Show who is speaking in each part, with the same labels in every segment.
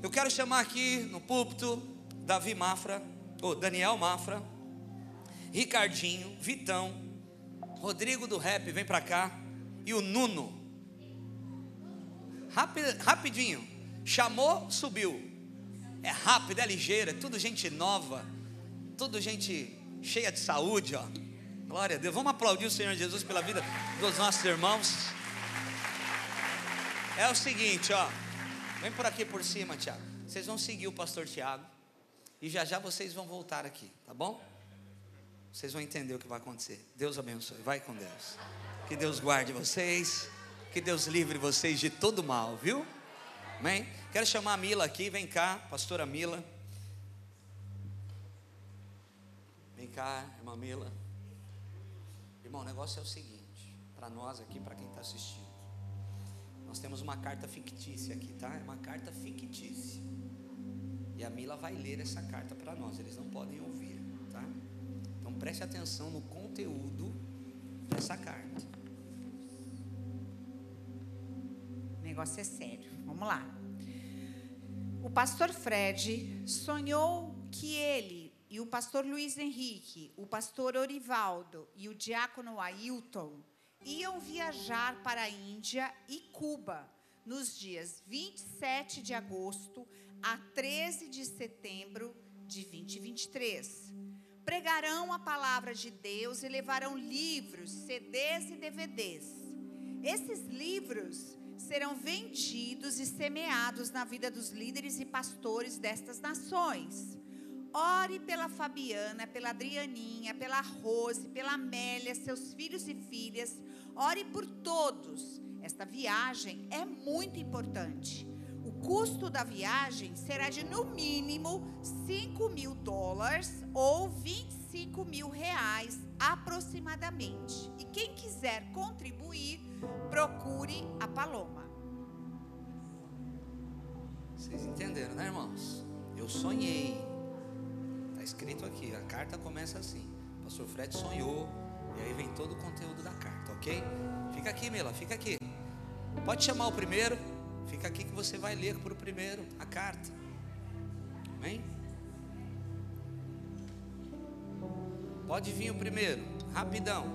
Speaker 1: Eu quero chamar aqui no púlpito Davi Mafra, ou Daniel Mafra, Ricardinho, Vitão, Rodrigo do Rap, vem pra cá, e o Nuno. Rapidinho, chamou, subiu. É rápido, é ligeiro, é tudo gente nova, tudo gente cheia de saúde, ó. Glória a Deus. Vamos aplaudir o Senhor Jesus pela vida dos nossos irmãos. É o seguinte, ó. Vem por aqui por cima, Tiago. Vocês vão seguir o pastor Tiago e já já vocês vão voltar aqui, tá bom? Vocês vão entender o que vai acontecer. Deus abençoe, vai com Deus. Que Deus guarde vocês, que Deus livre vocês de todo mal, viu? Amém? Quero chamar a Mila aqui, vem cá, pastora Mila. Vem cá, irmã Mila. Irmão, o negócio é o seguinte, para nós aqui, para quem está assistindo, nós temos uma carta fictícia aqui, tá? É uma carta fictícia. E a Mila vai ler essa carta para nós, eles não podem ouvir, tá? Então preste atenção no conteúdo dessa carta.
Speaker 2: O negócio é sério, vamos lá. O pastor Fred sonhou que ele e o pastor Luiz Henrique, o pastor Orivaldo e o diácono Ailton iam viajar para a Índia e Cuba nos dias 27 de agosto a 13 de setembro de 2023. Pregarão a palavra de Deus e levarão livros, CDs e DVDs. Esses livros serão vendidos e semeados na vida dos líderes e pastores destas nações. Ore pela Fabiana, pela Adrianinha, pela Rose, pela Amélia, seus filhos e filhas. Ore por todos. Esta viagem é muito importante. O custo da viagem será de no mínimo $5.000 ou R$25.000 aproximadamente. E quem quiser contribuir, procure a Paloma.
Speaker 1: Vocês entenderam, né, irmãos? Eu sonhei. Está escrito aqui, a carta começa assim. O pastor Fred sonhou. E aí vem todo o conteúdo da carta, ok? Fica aqui, Mila, fica aqui. Pode chamar o primeiro. Fica aqui que você vai ler para o primeiro a carta. Amém? Pode vir o primeiro, rapidão.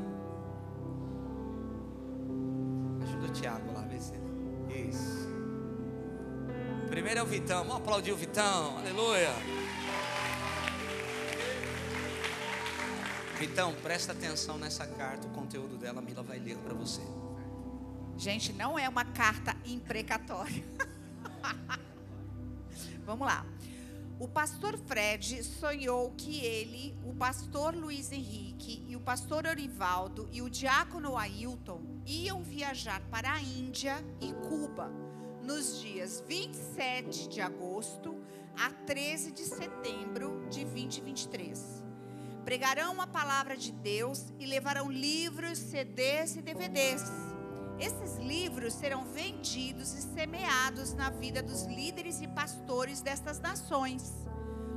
Speaker 1: Ajuda o Tiago lá, vê se ele... Isso. O primeiro é o Vitão. Vamos aplaudir o Vitão, aleluia. Vitão, presta atenção nessa carta. O conteúdo dela, a Mila vai ler para você.
Speaker 2: Gente, não é uma carta imprecatória. Vamos lá. O pastor Fred sonhou que ele, o pastor Luiz Henrique e o pastor Orivaldo e o diácono Ailton iam viajar para a Índia e Cuba nos dias 27 de agosto a 13 de setembro de 2023. Pregarão a palavra de Deus e levarão livros, CDs e DVDs. Esses livros serão vendidos e semeados na vida dos líderes e pastores destas nações.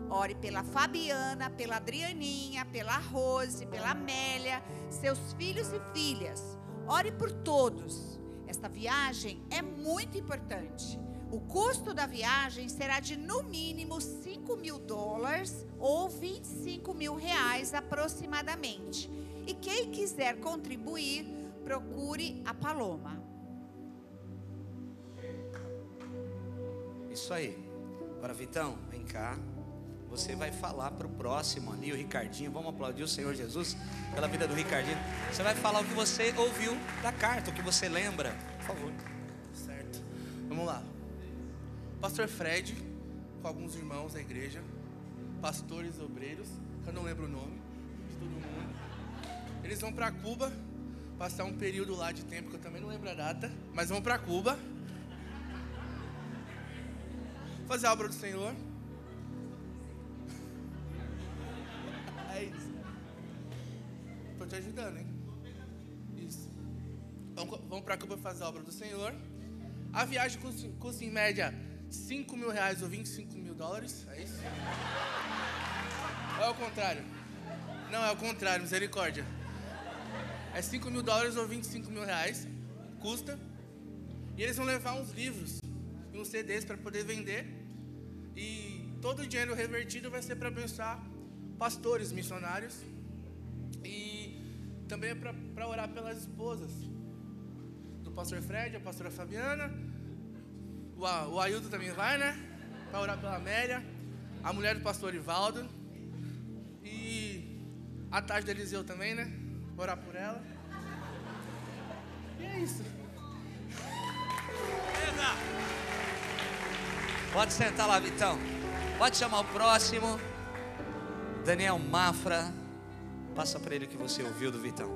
Speaker 2: Ore pela Fabiana, pela Adrianinha, pela Rose, pela Amélia, seus filhos e filhas. Ore por todos. Esta viagem é muito importante. O custo da viagem será de no mínimo $5.000 ou R$25.000 aproximadamente. E quem quiser contribuir, procure a Paloma.
Speaker 1: Isso aí. Agora, Vitão, vem cá. Você vai falar para o próximo ali, o Ricardinho. Vamos aplaudir o Senhor Jesus pela vida do Ricardinho. Você vai falar o que você ouviu da carta, o que você lembra. Por favor.
Speaker 3: Certo. Vamos lá. Pastor Fred, com alguns irmãos da igreja, pastores, obreiros, que eu não lembro o nome de todo mundo. Eles vão para Cuba, passar um período lá de tempo, que eu também não lembro a data, mas vão para Cuba, fazer a obra do Senhor. É isso. Estou te ajudando, hein? Isso. Vão para Cuba fazer a obra do Senhor. A viagem custa em média $5.000 ou $25.000, é isso? Ou é o contrário? Não, é o contrário, misericórdia. É $5.000 ou R$25.000, custa. E eles vão levar uns livros e uns CDs para poder vender. E todo o dinheiro revertido vai ser para abençoar pastores, missionários. E também é para orar pelas esposas do pastor Fred, a pastora Fabiana. O Ailton também vai, né? Para orar pela Amélia, a mulher do pastor Ivaldo. E a Tati do Eliseu também, né? Para orar por ela. E é isso.
Speaker 1: Pode sentar lá, Vitão. Pode chamar o próximo. Daniel Mafra. Passa para ele o que você ouviu do Vitão.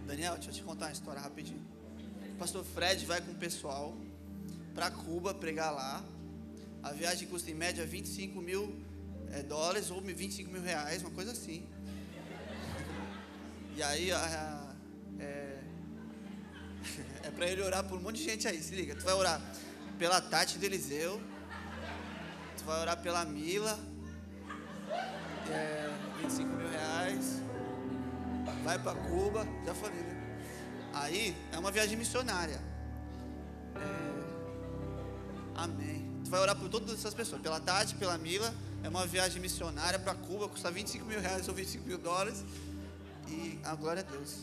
Speaker 4: Daniel, deixa eu te contar uma história rapidinho. O pastor Fred vai com o pessoal para Cuba pregar lá. A viagem custa em média 25 mil dólares ou 25 mil reais, uma coisa assim. E aí é para ele orar por um monte de gente aí, se liga. Tu vai orar pela Tati do Eliseu, tu vai orar pela Mila, 25 mil reais, vai para Cuba, já falei, né? Aí é uma viagem missionária. Amém. Tu vai orar por todas essas pessoas, pela Tati, pela Mila. É uma viagem missionária para Cuba, custa 25 mil reais ou 25 mil dólares. E a glória a Deus.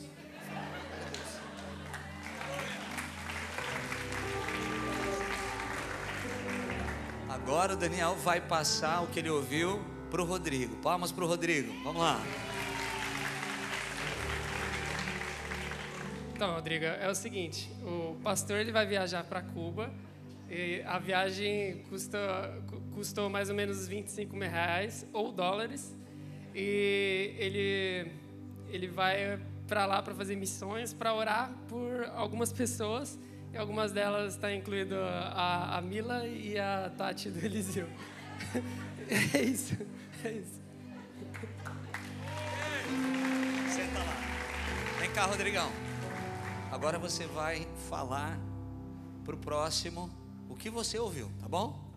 Speaker 1: Agora o Daniel vai passar o que ele ouviu para o Rodrigo. Palmas para o Rodrigo. Vamos lá.
Speaker 5: Então, Rodrigo, é o seguinte: o pastor ele vai viajar para Cuba e a viagem custou mais ou menos 25 mil reais ou dólares, e ele vai para lá para fazer missões, para orar por algumas pessoas, e algumas delas está incluído a Mila e a Tati do Eliseu. É isso.
Speaker 1: Senta lá. Vem cá, Rodrigão. Agora você vai falar para o próximo o que você ouviu, tá bom?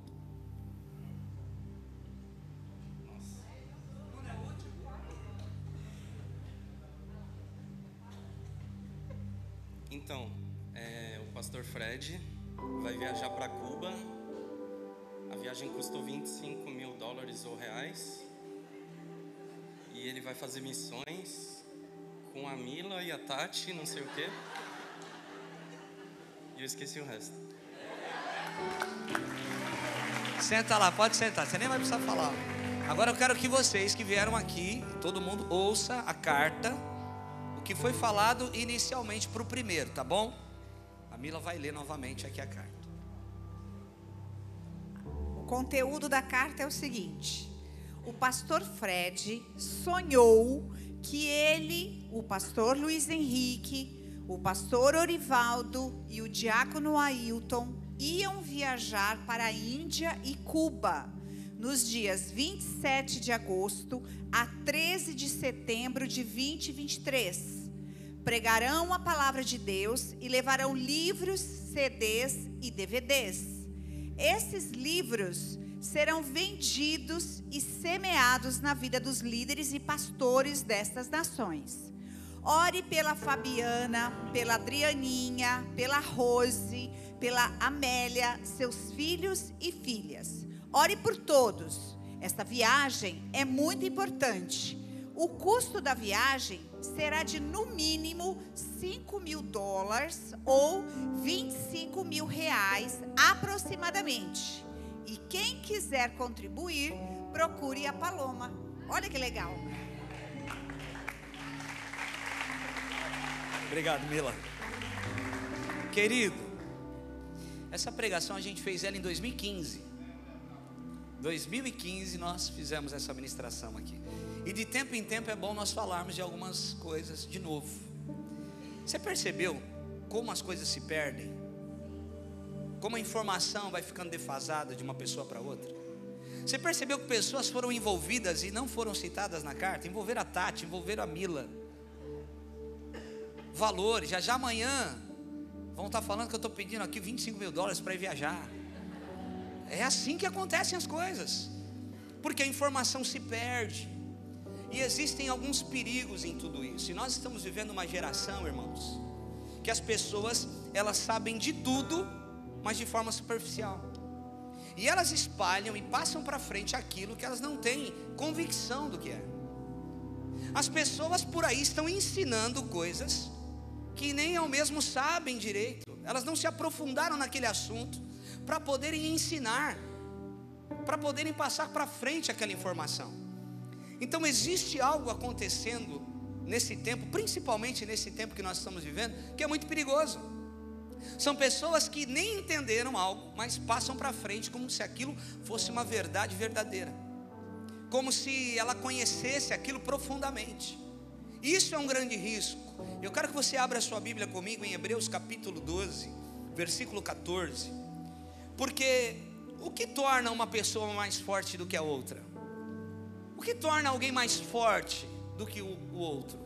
Speaker 6: Então, o pastor Fred vai viajar para Cuba. A viagem custou 25 mil dólares ou reais. E ele vai fazer missões com a Mila e a Tati, não sei o quê. E eu esqueci o resto.
Speaker 1: Senta lá, pode sentar, você nem vai precisar falar. Agora eu quero que vocês que vieram aqui, todo mundo ouça a carta, o que foi falado inicialmente para o primeiro, tá bom? A Mila vai ler novamente aqui a carta.
Speaker 2: O conteúdo da carta é o seguinte: o pastor Fred sonhou que ele, o pastor Luiz Henrique, o pastor Orivaldo e o diácono Ailton iam viajar para a Índia e Cuba nos dias 27 de agosto a 13 de setembro de 2023. Pregarão a palavra de Deus e levarão livros, CDs e DVDs. Esses livros serão vendidos e semeados na vida dos líderes e pastores destas nações. Ore pela Fabiana, pela Adrianinha, pela Rose, pela Amélia, seus filhos e filhas. Ore por todos. Esta viagem é muito importante. O custo da viagem será de no mínimo 5 mil dólares ou 25 mil reais aproximadamente. E quem quiser contribuir, procure a Paloma. Olha que legal.
Speaker 1: Obrigado, Mila. Querido, essa pregação a gente fez ela em 2015. 2015 nós fizemos essa ministração aqui. E de tempo em tempo é bom nós falarmos de algumas coisas de novo. Você percebeu como as coisas se perdem? Como a informação vai ficando defasada de uma pessoa para outra? Você percebeu que pessoas foram envolvidas e não foram citadas na carta? Envolveram a Tati, envolveram a Mila. Valores, já amanhã vão estar falando que eu estou pedindo aqui 25 mil dólares para ir viajar. É assim que acontecem as coisas, porque a informação se perde. E existem alguns perigos em tudo isso. E nós estamos vivendo uma geração, irmãos, que as pessoas, elas sabem de tudo, mas de forma superficial. E elas espalham e passam para frente aquilo que elas não têm convicção do que é. As pessoas por aí estão ensinando coisas que nem ao mesmo sabem direito. Elas não se aprofundaram naquele assunto para poderem ensinar, para poderem passar para frente aquela informação. Então existe algo acontecendo nesse tempo, principalmente nesse tempo que nós estamos vivendo, que é muito perigoso. São pessoas que nem entenderam algo, mas passam para frente como se aquilo fosse uma verdade verdadeira, como se ela conhecesse aquilo profundamente. Isso é um grande risco. Eu quero que você abra a sua Bíblia comigo em Hebreus capítulo 12, versículo 14. Porque o que torna uma pessoa mais forte do que a outra? O que torna alguém mais forte do que o outro?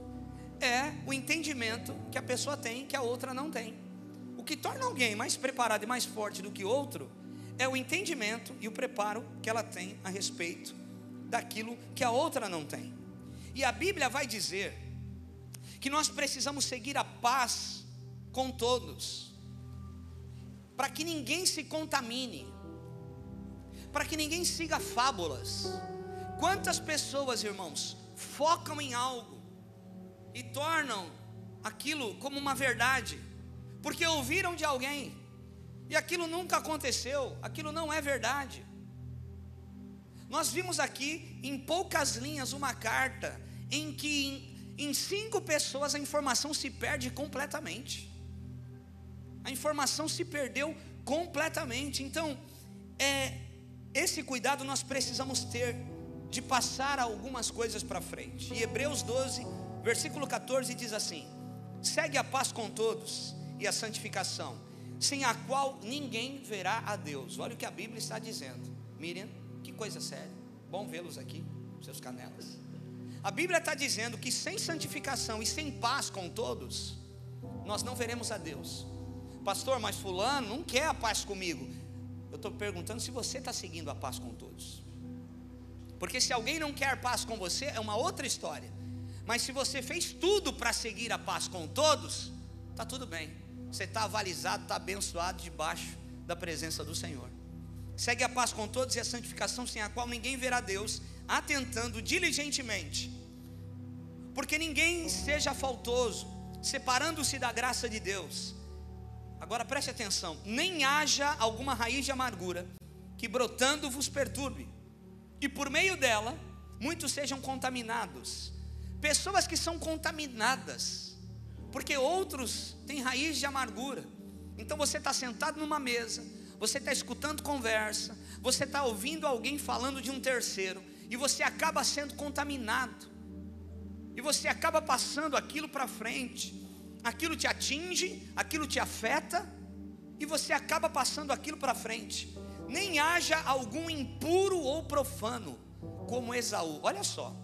Speaker 1: É o entendimento que a pessoa tem que a outra não tem. O que torna alguém mais preparado e mais forte do que outro é o entendimento e o preparo que ela tem a respeito daquilo que a outra não tem. E a Bíblia vai dizer que nós precisamos seguir a paz com todos, para que ninguém se contamine, para que ninguém siga fábulas. Quantas pessoas, irmãos, focam em algo e tornam aquilo como uma verdade, porque ouviram de alguém, e aquilo nunca aconteceu, aquilo não é verdade. Nós vimos aqui em poucas linhas uma carta em que em 5 pessoas a informação se perde completamente. A informação se perdeu completamente. Então, esse cuidado nós precisamos ter de passar algumas coisas para frente. E Hebreus 12, versículo 14 diz assim: segue a paz com todos e a santificação, sem a qual ninguém verá a Deus. Olha o que a Bíblia está dizendo. Miriam, que coisa séria, bom vê-los aqui, seus canelas. A Bíblia está dizendo que sem santificação e sem paz com todos, nós não veremos a Deus. Pastor, mas fulano não quer a paz comigo. Eu estou perguntando se você está seguindo a paz com todos. Porque se alguém não quer paz com você, é uma outra história. Mas se você fez tudo para seguir a paz com todos, está tudo bem. Você está avalizado, está abençoado debaixo da presença do Senhor. Segue a paz com todos e a santificação, sem a qual ninguém verá Deus, atentando diligentemente. Porque ninguém seja faltoso, separando-se da graça de Deus. Agora preste atenção: nem haja alguma raiz de amargura que brotando vos perturbe, e por meio dela muitos sejam contaminados. Pessoas que são contaminadas porque outros têm raiz de amargura. Então você está sentado numa mesa, você está escutando conversa, você está ouvindo alguém falando de um terceiro, e você acaba sendo contaminado, e você acaba passando aquilo para frente. Aquilo te atinge, aquilo te afeta, e você acaba passando aquilo para frente. Nem haja algum impuro ou profano, como Esaú. Olha só,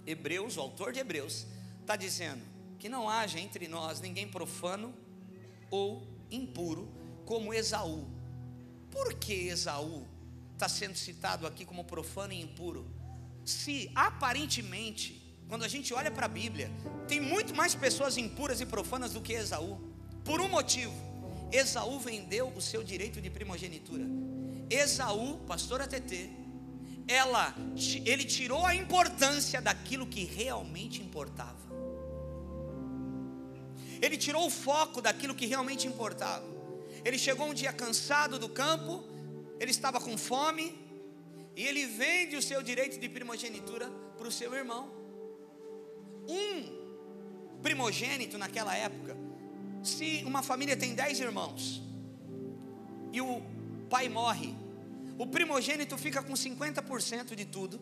Speaker 1: Hebreus, o autor de Hebreus, está dizendo que não haja entre nós ninguém profano ou impuro, como Esaú. Por que Esaú está sendo citado aqui como profano e impuro? Se aparentemente, quando a gente olha para a Bíblia, tem muito mais pessoas impuras e profanas do que Esaú. Por um motivo: Esaú vendeu o seu direito de primogenitura. Esaú, pastora TT, ele tirou a importância daquilo que realmente importava. Ele tirou o foco daquilo que realmente importava. Ele chegou um dia cansado do campo, ele estava com fome, e ele vende o seu direito de primogenitura para o seu irmão. Um primogênito naquela época, se uma família tem 10 irmãos e o pai morre, o primogênito fica com 50% de tudo,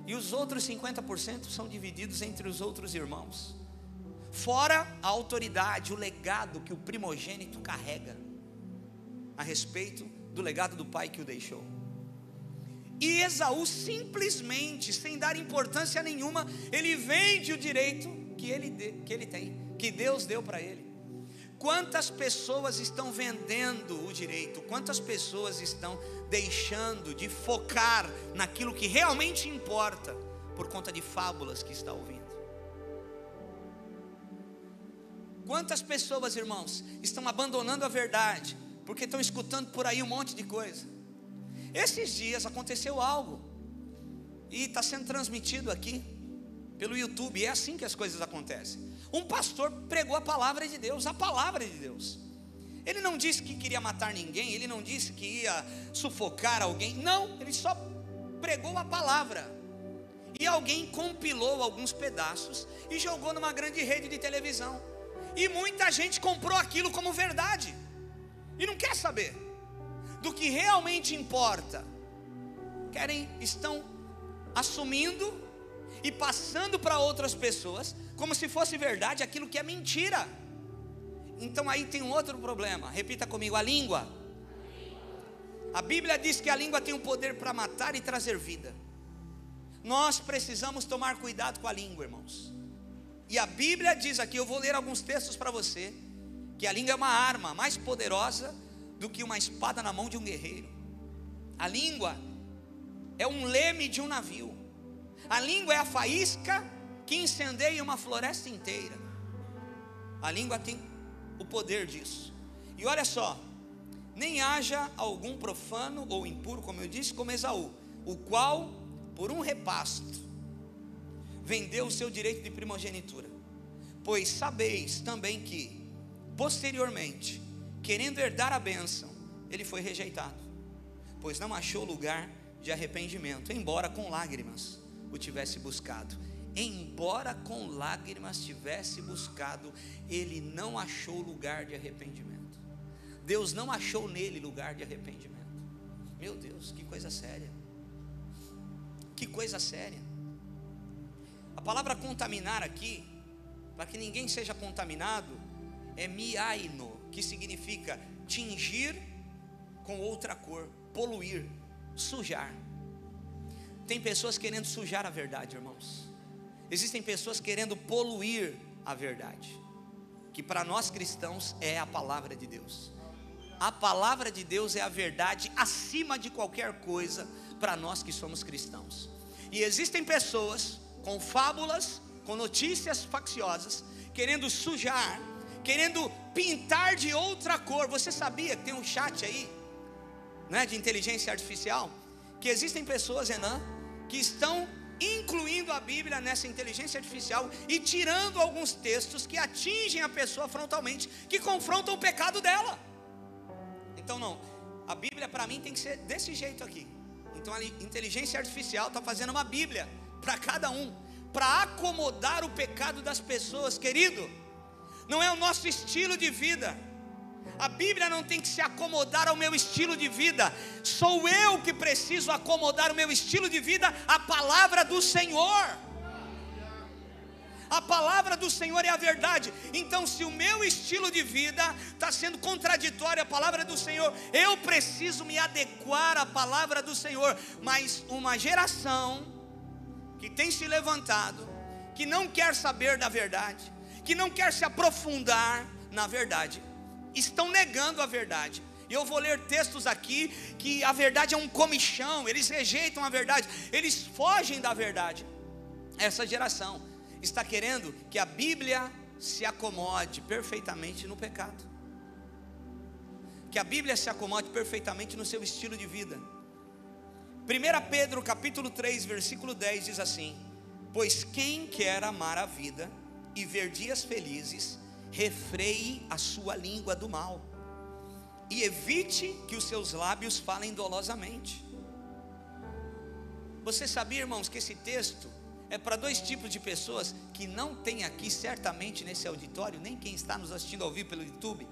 Speaker 1: e os outros 50% são divididos entre os outros irmãos. Fora a autoridade, o legado que o primogênito carrega a respeito do legado do pai que o deixou. E Esaú simplesmente, sem dar importância nenhuma, ele vende o direito que ele tem, que Deus deu para ele. Quantas pessoas estão vendendo o direito? Quantas pessoas estão deixando de focar naquilo que realmente importa por conta de fábulas que está ouvindo? Quantas pessoas, irmãos, estão abandonando a verdade porque estão escutando por aí um monte de coisa. Esses dias aconteceu algo, e está sendo transmitido aqui pelo YouTube. É assim que as coisas acontecem. Um pastor pregou a palavra de Deus, a palavra de Deus. Ele não disse que queria matar ninguém, ele não disse que ia sufocar alguém, não, ele só pregou a palavra. E alguém compilou alguns pedaços e jogou numa grande rede de televisão, e muita gente comprou aquilo como verdade, e não quer saber do que realmente importa. Estão assumindo e passando para outras pessoas como se fosse verdade aquilo que é mentira. Então aí tem um outro problema. Repita comigo: a língua. A Bíblia diz que a língua tem o poder para matar e trazer vida. Nós precisamos tomar cuidado com a língua, irmãos. E a Bíblia diz aqui, eu vou ler alguns textos para você, que a língua é uma arma mais poderosa do que uma espada na mão de um guerreiro. A língua é um leme de um navio. A língua é a faísca que incendeia uma floresta inteira. A língua tem o poder disso. E olha só: nem haja algum profano ou impuro, como eu disse, como Esaú, o qual por um repasto vendeu o seu direito de primogenitura. Pois sabeis também que posteriormente, querendo herdar a bênção, ele foi rejeitado, pois não achou lugar de arrependimento, embora com lágrimas o tivesse buscado. Embora com lágrimas tivesse buscado, ele não achou lugar de arrependimento. Deus não achou nele lugar de arrependimento. Meu Deus, que coisa séria. Que coisa séria. A palavra contaminar aqui, para que ninguém seja contaminado, é miaino, que significa tingir com outra cor, poluir, sujar. Tem pessoas querendo sujar a verdade, irmãos. Existem pessoas querendo poluir a verdade, que para nós cristãos é a palavra de Deus. A palavra de Deus é a verdade acima de qualquer coisa para nós que somos cristãos. E existem pessoas com fábulas, com notícias facciosas, querendo sujar, querendo pintar de outra cor. Você sabia que tem um chat aí, né, de inteligência artificial, que existem pessoas, Renan, que estão incluindo a Bíblia nessa inteligência artificial e tirando alguns textos que atingem a pessoa frontalmente, que confrontam o pecado dela. Então não, a Bíblia para mim tem que ser desse jeito aqui. Então a inteligência artificial está fazendo uma Bíblia para cada um, para acomodar o pecado das pessoas. Querido, não é o nosso estilo de vida. A Bíblia não tem que se acomodar ao meu estilo de vida. Sou eu que preciso acomodar o meu estilo de vida à palavra do Senhor. A palavra do Senhor é a verdade. Então se o meu estilo de vida está sendo contraditório à palavra do Senhor, eu preciso me adequar à palavra do Senhor. Mas uma geração que tem se levantado, que não quer saber da verdade, que não quer se aprofundar na verdade, estão negando a verdade. E eu vou ler textos aqui que a verdade é um comichão, eles rejeitam a verdade, eles fogem da verdade. Essa geração está querendo que a Bíblia se acomode perfeitamente no pecado, que a Bíblia se acomode perfeitamente no seu estilo de vida. 1 Pedro capítulo 3 versículo 10 diz assim: pois quem quer amar a vida e ver dias felizes, refreie a sua língua do mal e evite que os seus lábios falem dolosamente. Você sabia, irmãos, que esse texto é para dois tipos de pessoas que não tem aqui certamente nesse auditório, nem quem está nos assistindo ao vivo pelo YouTube: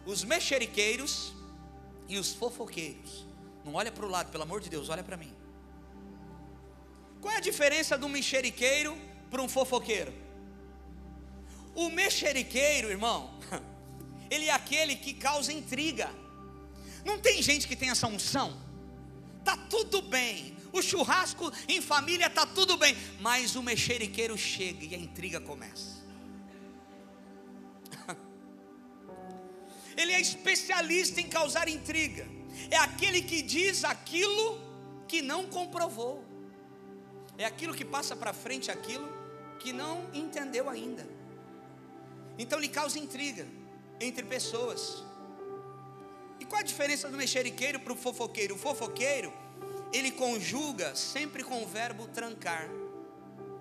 Speaker 1: os mexeriqueiros e os fofoqueiros. Não olha para o lado, pelo amor de Deus, olha para mim. Qual é a diferença de um mexeriqueiro para um fofoqueiro? O mexeriqueiro, irmão, ele é aquele que causa intriga. Não tem gente que tem essa unção? Tá tudo bem, o churrasco em família tá tudo bem, mas o mexeriqueiro chega e a intriga começa. Ele é especialista em causar intriga. É aquele que diz aquilo que não comprovou. É aquilo que passa para frente aquilo que não entendeu ainda. Então ele causa intriga entre pessoas. E Qual a diferença do mexeriqueiro para o fofoqueiro? O fofoqueiro, ele conjuga sempre com o verbo trancar.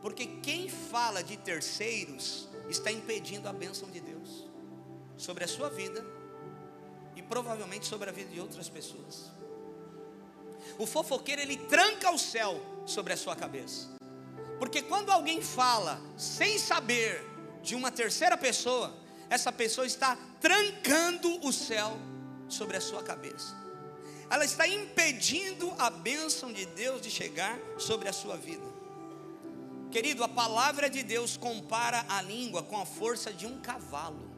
Speaker 1: Porque quem fala de terceiros está impedindo a bênção de Deus sobre a sua vida e provavelmente sobre a vida de outras pessoas. O fofoqueiro, ele tranca o céu sobre a sua cabeça. Porque quando alguém fala sem saber de uma terceira pessoa, essa pessoa está trancando o céu sobre a sua cabeça. Ela está impedindo a bênção de Deus de chegar sobre a sua vida. Querido, a palavra de Deus compara a língua com a força de um cavalo.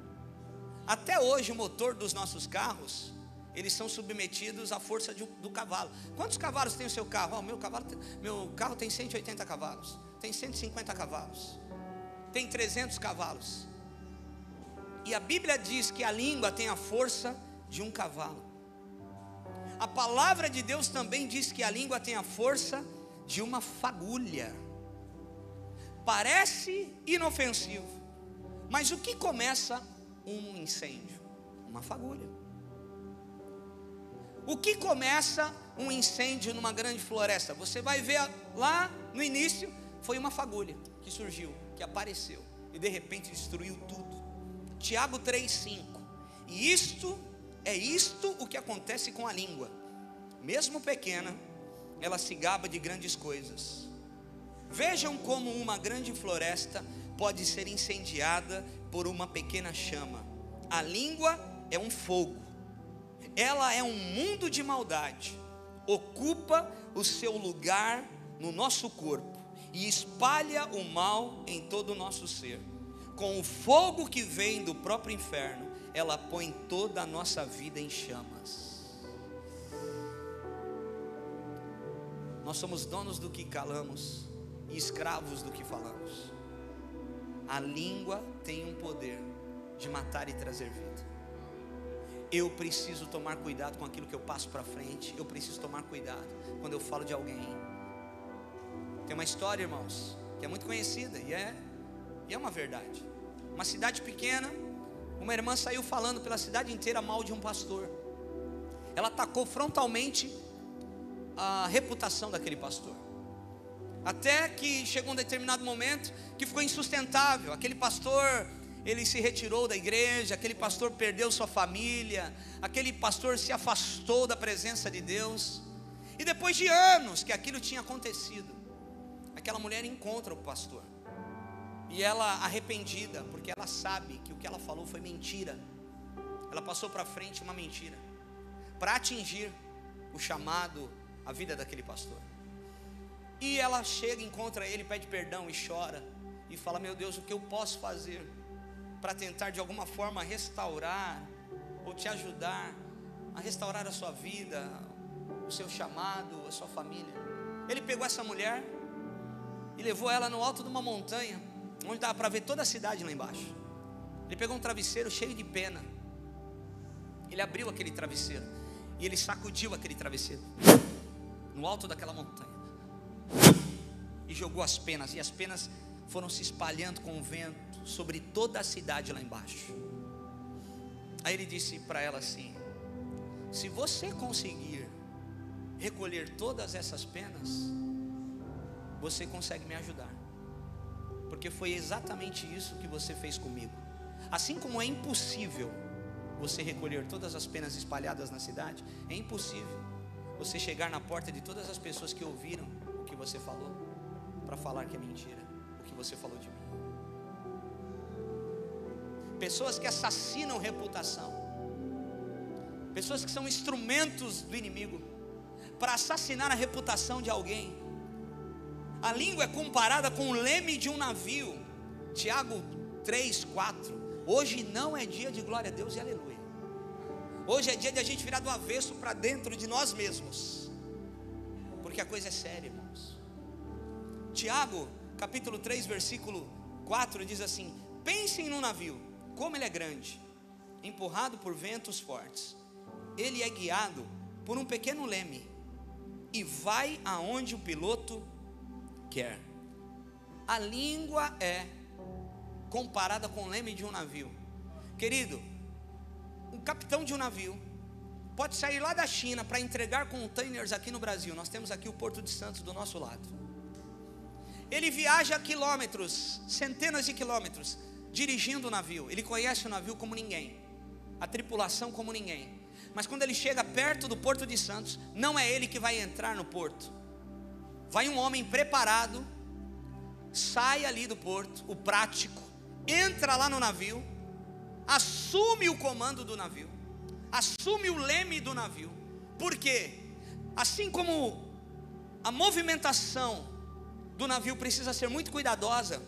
Speaker 1: Até hoje o motor dos nossos carros, eles são submetidos à força do cavalo. Quantos cavalos tem o seu carro? Meu carro tem 180 cavalos, tem 150 cavalos, tem 300 cavalos. E a Bíblia diz que a língua tem a força de um cavalo. A palavra de Deus também diz que a língua tem a força de uma fagulha. Parece inofensivo, mas o que começa um incêndio? Uma fagulha. O que começa um incêndio numa grande floresta? Você vai ver lá no início, foi uma fagulha que surgiu, que apareceu e de repente destruiu tudo. Tiago 3,5. E isto o que acontece com a língua. Mesmo pequena, ela se gaba de grandes coisas. Vejam como uma grande floresta pode ser incendiada por uma pequena chama. A língua é um fogo. Ela é um mundo de maldade. Ocupa o seu lugar no nosso corpo e espalha o mal em todo o nosso ser. Com o fogo que vem do próprio inferno, ela põe toda a nossa vida em chamas. Nós somos donos do que calamos e escravos do que falamos. A língua tem um poder de matar e trazer vida. Eu preciso tomar cuidado com aquilo que eu passo para frente. Eu preciso tomar cuidado quando eu falo de alguém. Tem uma história, irmãos, que é muito conhecida e é uma verdade. Uma cidade pequena, uma irmã saiu falando pela cidade inteira mal de um pastor. Ela atacou frontalmente a reputação daquele pastor. Até que chegou um determinado momento que ficou insustentável. Aquele pastor, ele se retirou da igreja, aquele pastor perdeu sua família, aquele pastor se afastou da presença de Deus. E depois de anos que aquilo tinha acontecido, aquela mulher encontra o pastor. E ela arrependida, porque ela sabe que o que ela falou foi mentira. Ela passou para frente uma mentira, para atingir o chamado, a vida daquele pastor. E ela chega, encontra ele, pede perdão e chora. E fala: meu Deus, o que eu posso fazer para tentar de alguma forma restaurar, ou te ajudar a restaurar a sua vida, o seu chamado, a sua família? Ele pegou essa mulher e levou ela no alto de uma montanha, onde dava para ver toda a cidade lá embaixo. Ele pegou um travesseiro cheio de pena. Ele abriu aquele travesseiro e ele sacudiu aquele travesseiro no alto daquela montanha e jogou as penas. E as penas foram se espalhando com o vento sobre toda a cidade lá embaixo. Aí ele disse para ela assim: se você conseguir recolher todas essas penas, você consegue me ajudar, porque foi exatamente isso que você fez comigo. Assim como é impossível você recolher todas as penas espalhadas na cidade, é impossível você chegar na porta de todas as pessoas que ouviram o que você falou, para falar que é mentira o que você falou de mim. Pessoas que assassinam reputação, pessoas que são instrumentos do inimigo para assassinar a reputação de alguém. A língua é comparada com o leme de um navio. Tiago 3,4. Hoje não é dia de glória a Deus e aleluia. Hoje é dia de a gente virar do avesso para dentro de nós mesmos, porque a coisa é séria, irmãos. Tiago capítulo 3 versículo 4 diz assim: pensem no navio, como ele é grande, empurrado por ventos fortes. Ele é guiado por um pequeno leme e vai aonde o piloto quer. A língua é comparada com o leme de um navio. Querido, o capitão de um navio pode sair lá da China para entregar containers aqui no Brasil. Nós temos aqui o Porto de Santos do nosso lado. Ele viaja quilômetros, centenas de quilômetros, dirigindo o navio. Ele conhece o navio como ninguém, a tripulação como ninguém. Mas quando ele chega perto do Porto de Santos, não é ele que vai entrar no porto. Vai um homem preparado, sai ali do porto, o prático, entra lá no navio, assume o comando do navio, assume o leme do navio. Por quê? Assim como a movimentação do navio precisa ser muito cuidadosa,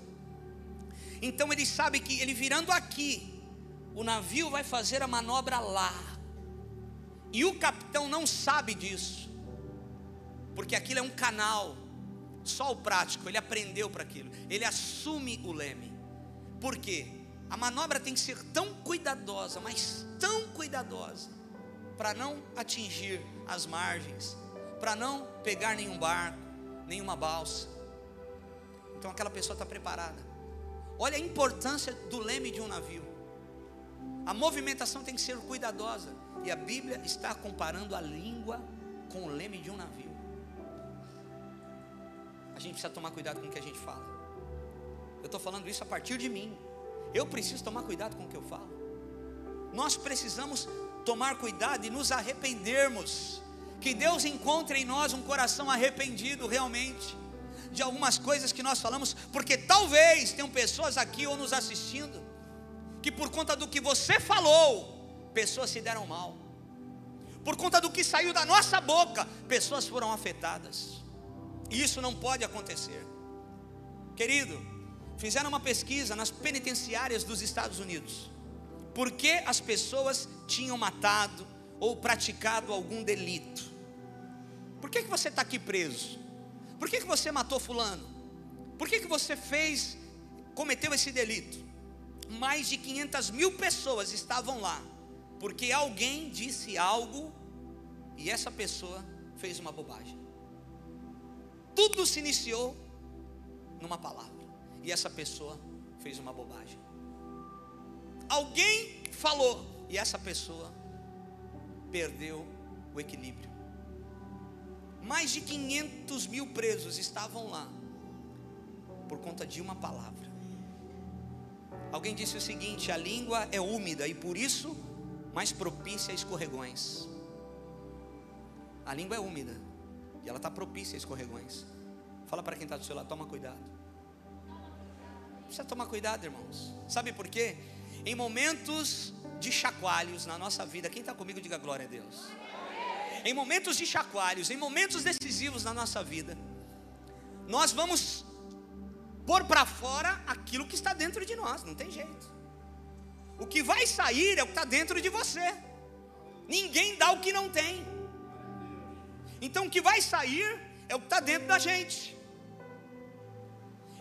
Speaker 1: então ele sabe que ele virando aqui, o navio vai fazer a manobra lá, e o capitão não sabe disso, porque aquilo é um canal. Só o prático, ele aprendeu para aquilo. Ele assume o leme. Por quê? A manobra tem que ser tão cuidadosa, mas tão cuidadosa, para não atingir as margens, para não pegar nenhum barco, nenhuma balsa. Então aquela pessoa está preparada. Olha a importância do leme de um navio. A movimentação tem que ser cuidadosa. E a Bíblia está comparando a língua com o leme de um navio. A gente precisa tomar cuidado com o que a gente fala. Eu estou falando isso a partir de mim. Eu preciso tomar cuidado com o que eu falo. Nós precisamos tomar cuidado e nos arrependermos. Que Deus encontre em nós um coração arrependido realmente de algumas coisas que nós falamos, porque talvez tenham pessoas aqui ou nos assistindo que por conta do que você falou, pessoas se deram mal. Por conta do que saiu da nossa boca, pessoas foram afetadas. E isso não pode acontecer. Querido, fizeram uma pesquisa nas penitenciárias dos Estados Unidos. Por que as pessoas tinham matado ou praticado algum delito? Por que você está aqui preso? Por que você matou fulano? Por que você cometeu esse delito? Mais de 500 mil pessoas estavam lá, porque alguém disse algo e essa pessoa fez uma bobagem. Tudo se iniciou numa palavra, e essa pessoa fez uma bobagem. Alguém falou e essa pessoa perdeu o equilíbrio. Mais de 500 mil presos estavam lá por conta de uma palavra. Alguém disse o seguinte: a língua é úmida e por isso mais propícia a escorregões. A língua é úmida e ela está propícia a escorregões. Fala para quem está do seu lado, toma cuidado. Precisa tomar cuidado, irmãos. Sabe por quê? Em momentos de chacoalhos na nossa vida, quem está comigo diga glória a Deus. Em momentos de chacoalhos, em momentos decisivos na nossa vida, nós vamos pôr para fora aquilo que está dentro de nós, não tem jeito. O que vai sair é o que está dentro de você. Ninguém dá o que não tem. Então o que vai sair é o que está dentro da gente.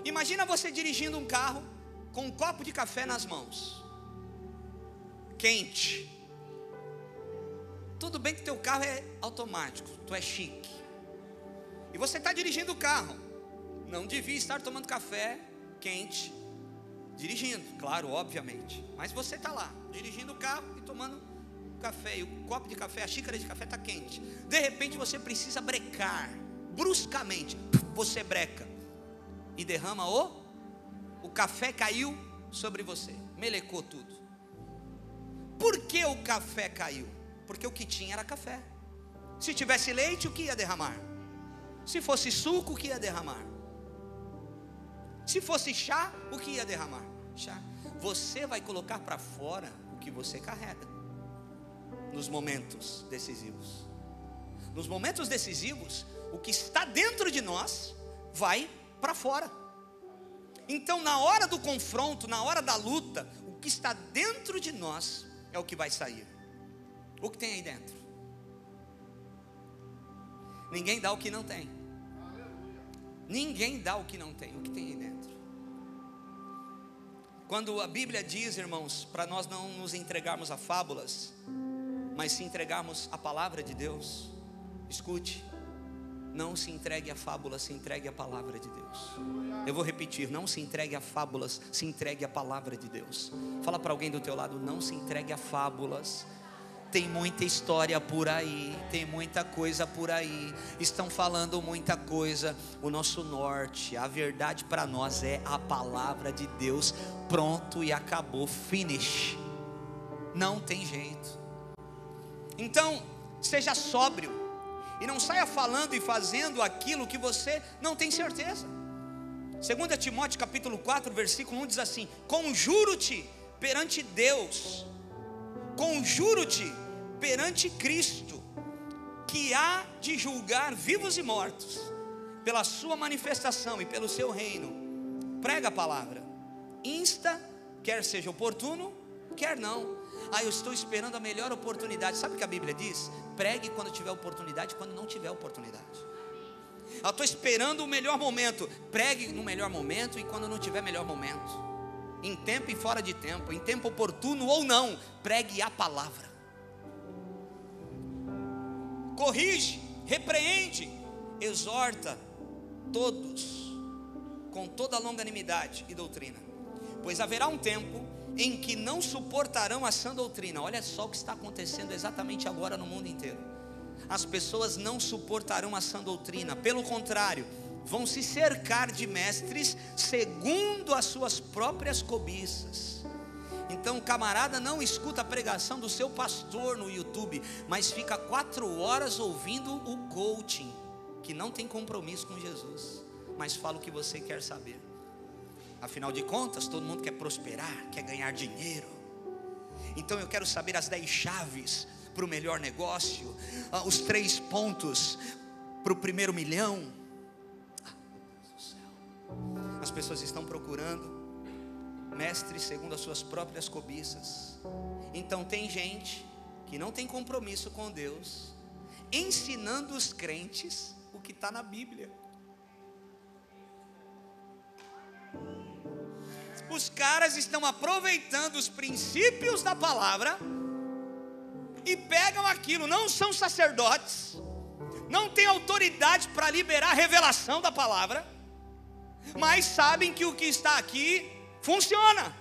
Speaker 1: Imagina você dirigindo um carro com um copo de café nas mãos, quente. Tudo bem que teu carro é automático, tu é chique, e você está dirigindo o carro. Não devia estar tomando café quente dirigindo, claro, obviamente. Mas você está lá, dirigindo o carro e tomando café, e o copo de café, a xícara de café está quente. De repente você precisa brecar, bruscamente, você breca e derrama o café caiu sobre você, melecou tudo. Por que o café caiu? Porque o que tinha era café. Se tivesse leite, o que ia derramar? Se fosse suco, o que ia derramar? Se fosse chá, o que ia derramar? Chá. Você vai colocar para fora o que você carrega nos momentos decisivos. Nos momentos decisivos, o que está dentro de nós vai para fora. Então, na hora do confronto, na hora da luta, o que está dentro de nós é o que vai sair. O que tem aí dentro? Ninguém dá o que não tem. Ninguém dá o que não tem. O que tem aí dentro? Quando a Bíblia diz, irmãos, para nós não nos entregarmos a fábulas, mas se entregarmos a palavra de Deus, escute, não se entregue a fábulas, se entregue a palavra de Deus. Eu vou repetir, não se entregue a fábulas, se entregue a palavra de Deus. Fala para alguém do teu lado, não se entregue a fábulas, Tem muita história por aí, tem muita coisa por aí, estão falando muita coisa. O nosso norte, a verdade para nós é a palavra de Deus, pronto e acabou, finish. Não tem jeito. Então, seja sóbrio e não saia falando e fazendo aquilo que você não tem certeza. 2 Timóteo capítulo 4, versículo 1 diz assim: conjuro-te perante Deus, conjuro-te perante Cristo, que há de julgar vivos e mortos, pela sua manifestação e pelo seu reino. Prega a palavra, insta, quer seja oportuno, quer não. Eu estou esperando a melhor oportunidade. Sabe o que a Bíblia diz? Pregue quando tiver oportunidade, quando não tiver oportunidade. Eu estou esperando o melhor momento. Pregue no melhor momento e quando não tiver melhor momento, em tempo e fora de tempo, em tempo oportuno ou não, pregue a palavra. Corrige, repreende, exorta todos com toda longanimidade e doutrina, pois haverá um tempo em que não suportarão a sã doutrina. Olha só o que está acontecendo exatamente agora no mundo inteiro. As pessoas não suportarão a sã doutrina, pelo contrário, vão se cercar de mestres segundo as suas próprias cobiças. Então, camarada, não escuta a pregação do seu pastor no YouTube, mas fica 4 horas ouvindo o coaching, que não tem compromisso com Jesus, mas fala o que você quer saber. Afinal de contas, todo mundo quer prosperar, quer ganhar dinheiro. Então eu quero saber as 10 chaves para o melhor negócio, os 3 pontos para o primeiro milhão. As pessoas estão procurando mestres segundo as suas próprias cobiças. Então tem gente que não tem compromisso com Deus, ensinando os crentes o que está na Bíblia. Os caras estão aproveitando os princípios da palavra e pegam aquilo. Não são sacerdotes, não têm autoridade para liberar a revelação da palavra, mas sabem que o que está aqui funciona.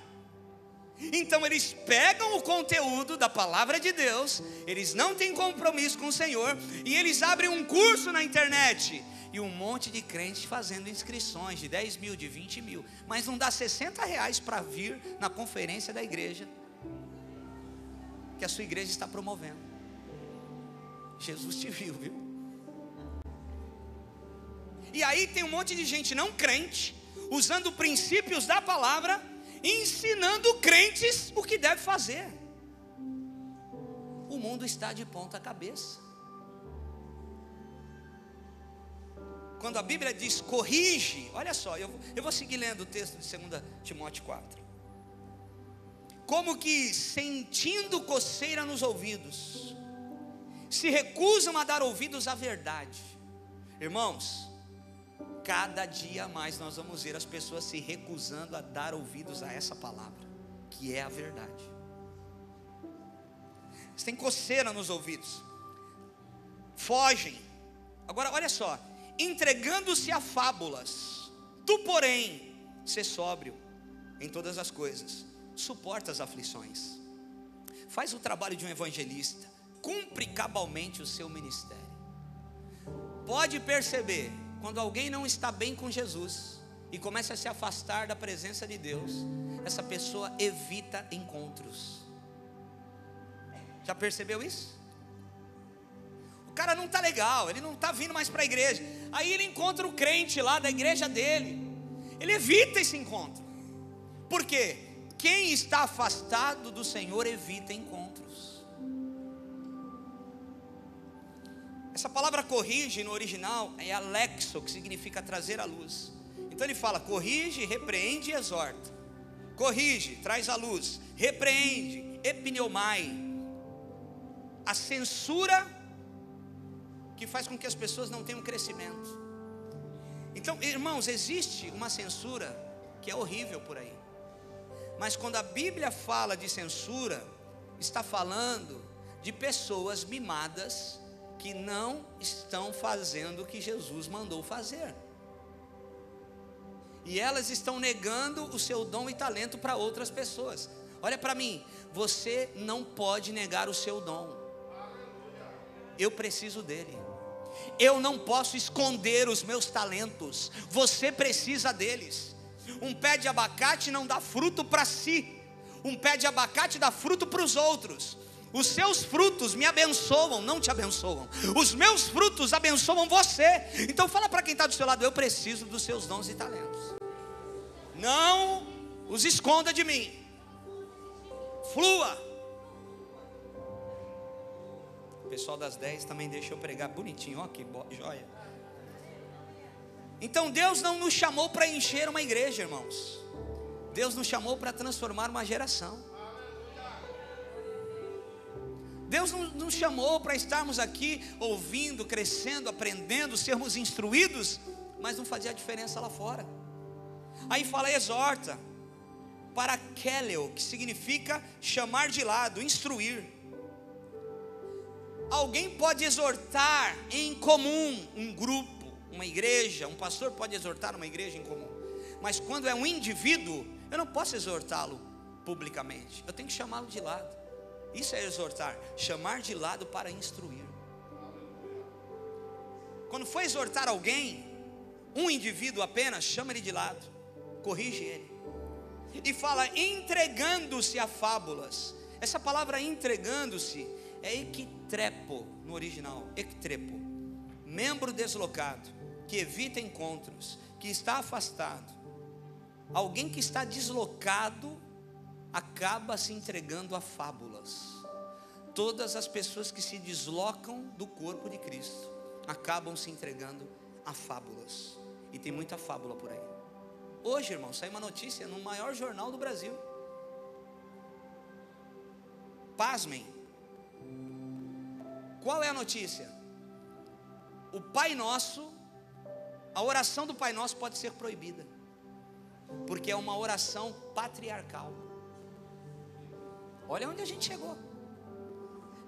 Speaker 1: Então eles pegam o conteúdo da palavra de Deus, eles não têm compromisso com o Senhor, e eles abrem um curso na internet, e um monte de crentes fazendo inscrições de 10 mil, de 20 mil, mas não dá R$60 para vir na conferência da igreja que a sua igreja está promovendo. Jesus te viu, viu? E aí tem um monte de gente não crente, usando princípios da palavra, ensinando crentes o que deve fazer. O mundo está de ponta cabeça. Quando a Bíblia diz corrige, olha só, eu vou seguir lendo o texto de 2 Timóteo 4. Como que sentindo coceira nos ouvidos, se recusam a dar ouvidos à verdade. Irmãos, cada dia mais nós vamos ver as pessoas se recusando a dar ouvidos a essa palavra, que é a verdade. Você tem coceira nos ouvidos, fogem. Agora olha só, entregando-se a fábulas. Tu, porém, sê sóbrio em todas as coisas, suporta as aflições, faz o trabalho de um evangelista, cumpre cabalmente o seu ministério. Pode perceber, quando alguém não está bem com Jesus e começa a se afastar da presença de Deus, essa pessoa evita encontros. Já percebeu isso? O cara não está legal, ele não está vindo mais para a igreja. Aí ele encontra o crente lá da igreja dele, ele evita esse encontro. Por quê? Quem está afastado do Senhor evita encontros. Essa palavra corrige no original é alexo, que significa trazer à luz. Então ele fala corrige, repreende e exorta. Corrige, traz à luz. Repreende, epneumai, a censura que faz com que as pessoas não tenham crescimento. Então, irmãos, existe uma censura que é horrível por aí, mas quando a Bíblia fala de censura, está falando de pessoas mimadas que não estão fazendo o que Jesus mandou fazer, e elas estão negando o seu dom e talento para outras pessoas. Olha para mim, você não pode negar o seu dom. eu preciso dele. Eu não posso esconder os meus talentos, você precisa deles. Um pé de abacate não dá fruto para si, um pé de abacate dá fruto para os outros. Os seus frutos me abençoam, não te abençoam. Os meus frutos abençoam você. Então fala para quem está do seu lado: eu preciso dos seus dons e talentos. Não os esconda de mim. Flua. O pessoal das 10 também deixa eu pregar bonitinho. Ó que joia. Então Deus não nos chamou para encher uma igreja, irmãos. Deus nos chamou para transformar uma geração. Deus não nos chamou para estarmos aqui ouvindo, crescendo, aprendendo, sermos instruídos, mas não fazia diferença lá fora. Aí fala exorta, parakeleo, que significa chamar de lado, instruir. Alguém pode exortar em comum, um grupo, uma igreja, um pastor pode exortar uma igreja em comum. Mas quando é um indivíduo, eu não posso exortá-lo publicamente, eu tenho que chamá-lo de lado. Isso é exortar, chamar de lado para instruir. Quando for exortar alguém, um indivíduo apenas, chama ele de lado, corrige ele. E fala entregando-se a fábulas. Essa palavra entregando-se é equitrepo no original, equitrepo. Membro deslocado, que evita encontros, que está afastado. Alguém que está deslocado acaba se entregando a fábulas. Todas as pessoas que se deslocam do corpo de Cristo acabam se entregando a fábulas. E tem muita fábula por aí. Hoje, irmão, saiu uma notícia no maior jornal do Brasil. Pasmem. Qual é a notícia? O Pai Nosso, a oração do Pai Nosso pode ser proibida, porque é uma oração patriarcal. Olha onde a gente chegou.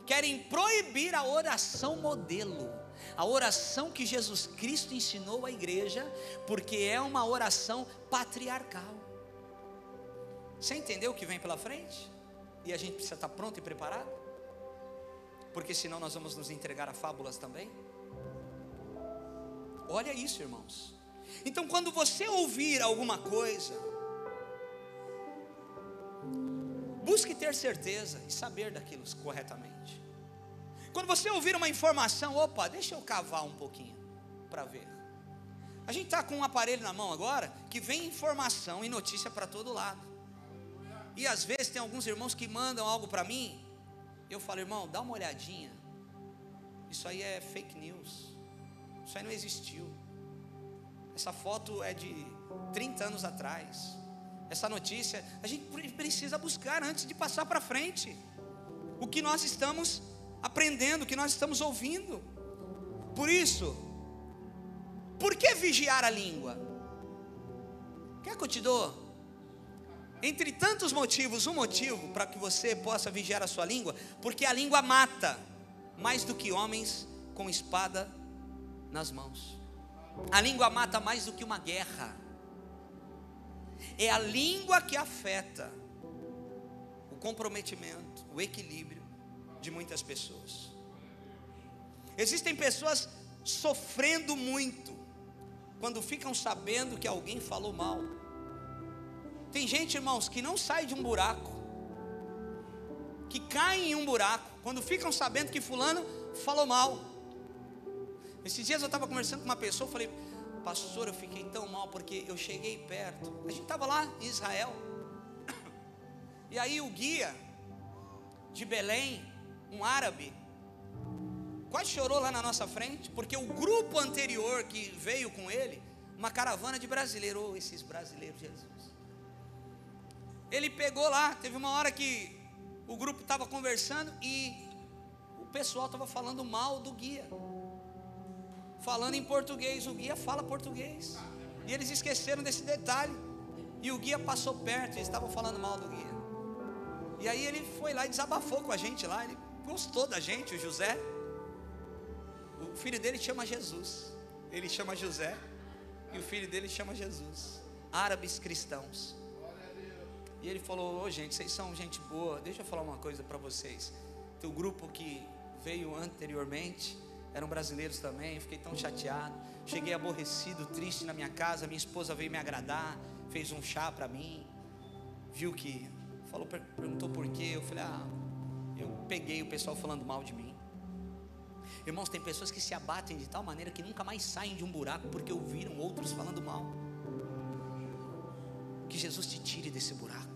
Speaker 1: Querem proibir a oração modelo, a oração que Jesus Cristo ensinou à igreja, porque é uma oração patriarcal. Você entendeu o que vem pela frente? E a gente precisa estar pronto e preparado, porque senão nós vamos nos entregar a fábulas também. Olha isso, irmãos. Então quando você ouvir alguma coisa, busque ter certeza e saber daquilo corretamente. Quando você ouvir uma informação, opa, deixa eu cavar um pouquinho para ver. A gente está com um aparelho na mão agora que vem informação e notícia para todo lado. E às vezes tem alguns irmãos que mandam algo para mim. Eu falo, irmão, dá uma olhadinha. Isso aí é fake news. Isso aí não existiu. Essa foto é de 30 anos atrás. Essa notícia, a gente precisa buscar antes de passar para frente o que nós estamos aprendendo, o que nós estamos ouvindo. Por isso, por que vigiar a língua? Quer que eu te dou? Entre tantos motivos, um motivo para que você possa vigiar a sua língua, porque a língua mata mais do que homens com espada nas mãos. A língua mata mais do que uma guerra. É a língua que afeta o comprometimento, o equilíbrio de muitas pessoas. Existem pessoas sofrendo muito quando ficam sabendo que alguém falou mal. Tem gente, irmãos, que não sai de um buraco, que cai em um buraco quando ficam sabendo que fulano falou mal. Esses dias eu estava conversando com uma pessoa, eu falei, pastor, eu fiquei tão mal porque eu cheguei perto. A gente estava lá em Israel. E aí o guia de Belém, um árabe, quase chorou lá na nossa frente, porque o grupo anterior que veio com ele, uma caravana de brasileiros, oh, esses brasileiros, Jesus. Ele pegou lá, teve uma hora que o grupo estava conversando e o pessoal estava falando mal do guia. Falando em português, o guia fala português. E eles esqueceram desse detalhe. E o guia passou perto, eles estavam falando mal do guia. E aí ele foi lá e desabafou com a gente lá. Ele gostou da gente, o José. O filho dele chama Jesus. Ele chama José. E o filho dele chama Jesus. Árabes cristãos. E ele falou, ô gente, vocês são gente boa. Deixa eu falar uma coisa para vocês. Tem um grupo que veio anteriormente, eram brasileiros também. Fiquei tão chateado, cheguei aborrecido, triste na minha casa. Minha esposa veio me agradar, fez um chá para mim, viu que, perguntou por quê. Eu falei, eu peguei o pessoal falando mal de mim. Irmãos, tem pessoas que se abatem de tal maneira que nunca mais saem de um buraco porque ouviram outros falando mal. Que Jesus te tire desse buraco.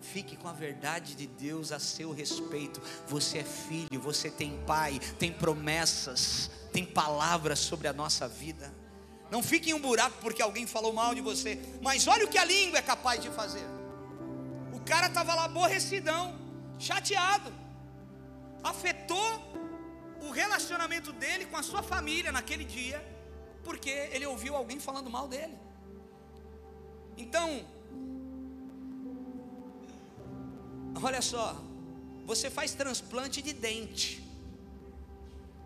Speaker 1: Fique com a verdade de Deus a seu respeito. Você é filho, você tem pai, tem promessas, tem palavras sobre a nossa vida. Não fique em um buraco porque alguém falou mal de você. Mas olha o que a língua é capaz de fazer. O cara estava lá aborrecidão, chateado, afetou o relacionamento dele com a sua família naquele dia, porque ele ouviu alguém falando mal dele. Então, olha só, você faz transplante de dente.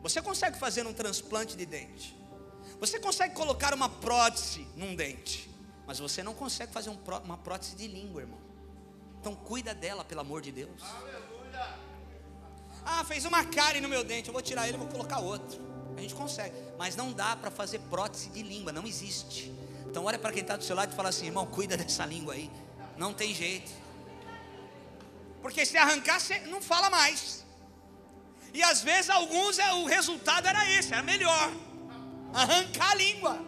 Speaker 1: Você consegue fazer um transplante de dente. Você consegue colocar uma prótese num dente, mas você não consegue fazer uma prótese de língua, irmão. Então cuida dela, pelo amor de Deus. Fez uma cárie no meu dente, eu vou tirar ele e vou colocar outro. A gente consegue, mas não dá para fazer prótese de língua, não existe. Então olha para quem está do seu lado e fala assim: irmão, cuida dessa língua aí. Não tem jeito. Porque se arrancar, você não fala mais. E às vezes alguns, o resultado era esse, era melhor arrancar a língua.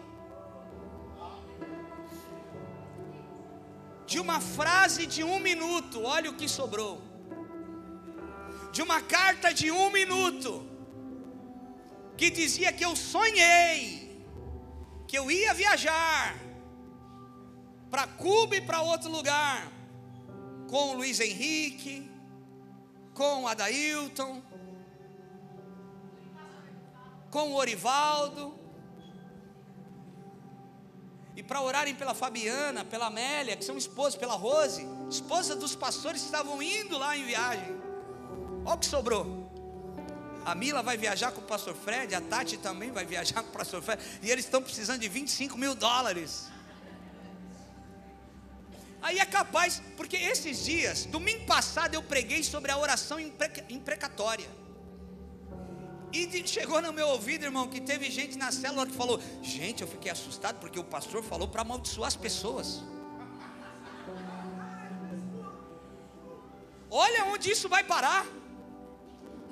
Speaker 1: De uma frase de 1 minuto, olha o que sobrou. De uma carta de 1 minuto, que dizia que eu sonhei que eu ia viajar para Cuba e para outro lugar, com o Luiz Henrique, com o Adailton, com o Orivaldo, e para orarem pela Fabiana, pela Amélia, que são esposas, pela Rose, esposa dos pastores que estavam indo lá em viagem. Olha o que sobrou. A Mila vai viajar com o pastor Fred, a Tati também vai viajar com o pastor Fred, e eles estão precisando de $25 mil. Aí é capaz, porque esses dias, domingo passado eu preguei sobre a oração imprecatória. E chegou no meu ouvido, irmão, que teve gente na célula que falou: gente, eu fiquei assustado porque o pastor falou para amaldiçoar as pessoas. Olha onde isso vai parar.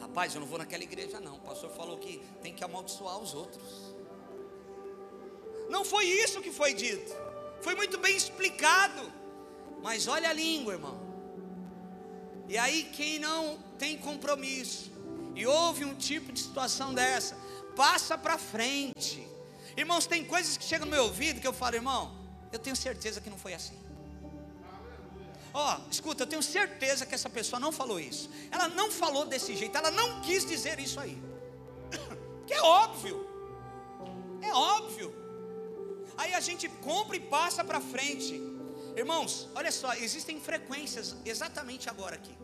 Speaker 1: Rapaz, eu não vou naquela igreja não, o pastor falou que tem que amaldiçoar os outros. Não foi isso que foi dito, foi muito bem explicado. Mas olha a língua, irmão. E aí quem não tem compromisso e houve um tipo de situação dessa, passa para frente. Irmãos, tem coisas que chegam no meu ouvido que eu falo: irmão, eu tenho certeza que não foi assim. Escuta, eu tenho certeza que essa pessoa não falou isso. Ela não falou desse jeito, ela não quis dizer isso aí. Que é óbvio. É óbvio. Aí a gente compra e passa para frente. Irmãos, olha só, existem frequências exatamente agora aqui.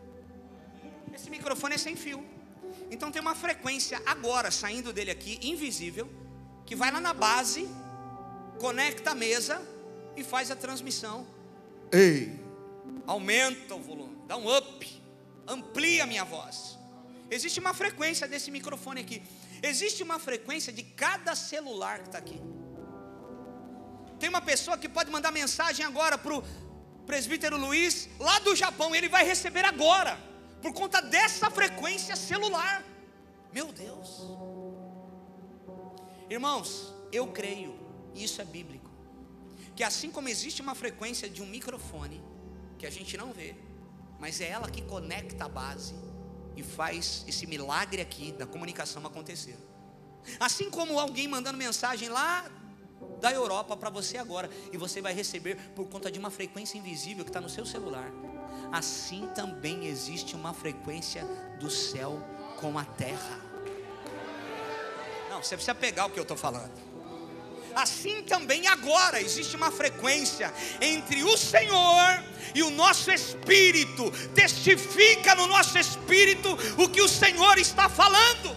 Speaker 1: Esse microfone é sem fio. Então tem uma frequência agora saindo dele aqui, invisível, que vai lá na base, conecta a mesa e faz a transmissão. Ei! Aumenta o volume, dá um up, amplia a minha voz. Existe uma frequência desse microfone aqui. Existe uma frequência de cada celular que está aqui. Tem uma pessoa que pode mandar mensagem agora para o presbítero Luiz, lá do Japão. Ele vai receber agora, por conta dessa frequência celular. Meu Deus. Irmãos, eu creio, e isso é bíblico, que assim como existe uma frequência de um microfone, que a gente não vê, mas é ela que conecta a base e faz esse milagre aqui da comunicação acontecer. Assim como alguém mandando mensagem lá da Europa para você agora, e você vai receber por conta de uma frequência invisível que está no seu celular. Assim também existe uma frequência do céu com a terra. Não, você precisa pegar o que eu estou falando. Assim também agora existe uma frequência entre o Senhor e o nosso espírito. Testifica no nosso espírito o que o Senhor está falando.